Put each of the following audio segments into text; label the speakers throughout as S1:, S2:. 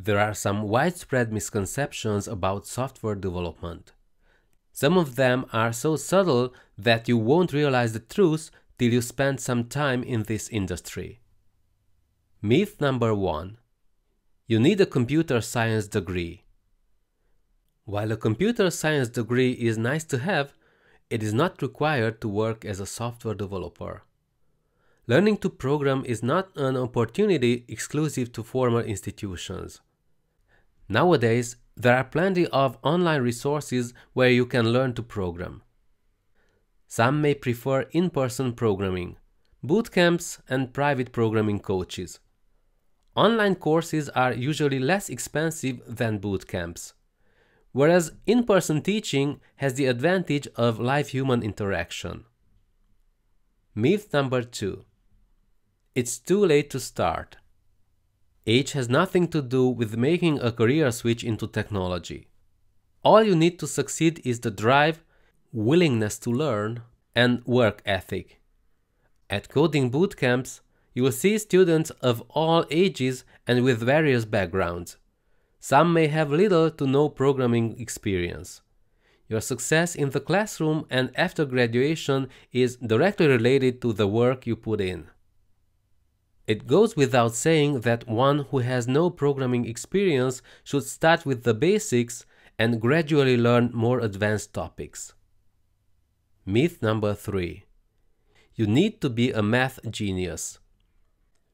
S1: There are some widespread misconceptions about software development. Some of them are so subtle that you won't realize the truth till you spend some time in this industry. Myth number 1. You need a computer science degree. While a computer science degree is nice to have, it is not required to work as a software developer. Learning to program is not an opportunity exclusive to formal institutions. Nowadays, there are plenty of online resources where you can learn to program. Some may prefer in-person programming, boot camps, and private programming coaches. Online courses are usually less expensive than boot camps, whereas in-person teaching has the advantage of live human interaction. Myth number 2. It's too late to start. Age has nothing to do with making a career switch into technology. All you need to succeed is the drive, willingness to learn, and work ethic. At coding boot camps, you will see students of all ages and with various backgrounds. Some may have little to no programming experience. Your success in the classroom and after graduation is directly related to the work you put in. It goes without saying that one who has no programming experience should start with the basics and gradually learn more advanced topics. Myth number 3. You need to be a math genius.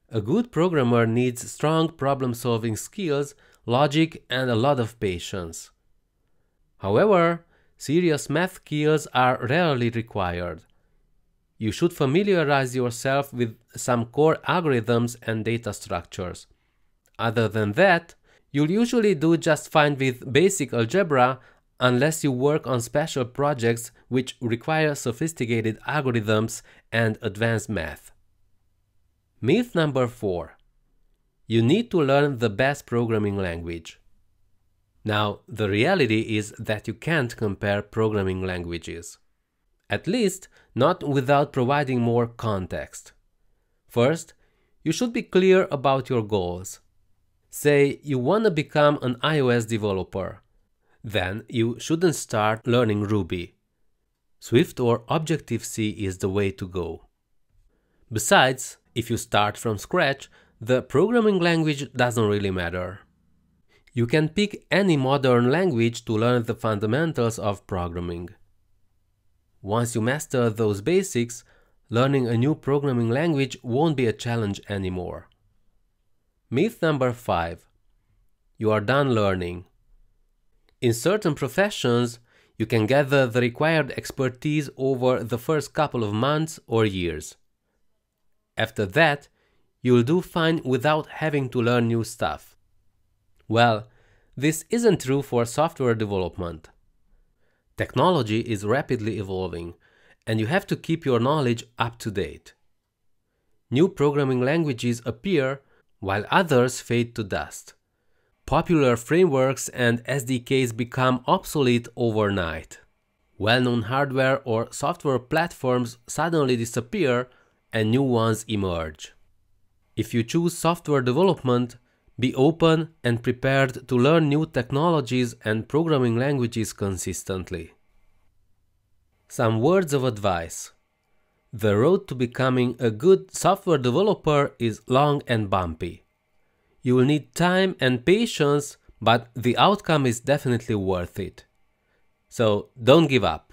S1: A good programmer needs strong problem-solving skills, logic, and a lot of patience. However, serious math skills are rarely required. You should familiarize yourself with some core algorithms and data structures. Other than that, you'll usually do just fine with basic algebra unless you work on special projects which require sophisticated algorithms and advanced math. Myth number 4. You need to learn the best programming language. Now, the reality is that you can't compare programming languages. At least, not without providing more context. First, you should be clear about your goals. Say you want to become an iOS developer. Then you shouldn't start learning Ruby. Swift or Objective-C is the way to go. Besides, if you start from scratch, the programming language doesn't really matter. You can pick any modern language to learn the fundamentals of programming. Once you master those basics, learning a new programming language won't be a challenge anymore. Myth number 5. You are done learning. In certain professions, you can gather the required expertise over the first couple of months or years. After that, you'll do fine without having to learn new stuff. Well, this isn't true for software development. Technology is rapidly evolving, and you have to keep your knowledge up to date. New programming languages appear, while others fade to dust. Popular frameworks and SDKs become obsolete overnight. Well-known hardware or software platforms suddenly disappear, and new ones emerge. If you choose software development, be open and prepared to learn new technologies and programming languages consistently. Some words of advice. The road to becoming a good software developer is long and bumpy. You will need time and patience, but the outcome is definitely worth it. So don't give up.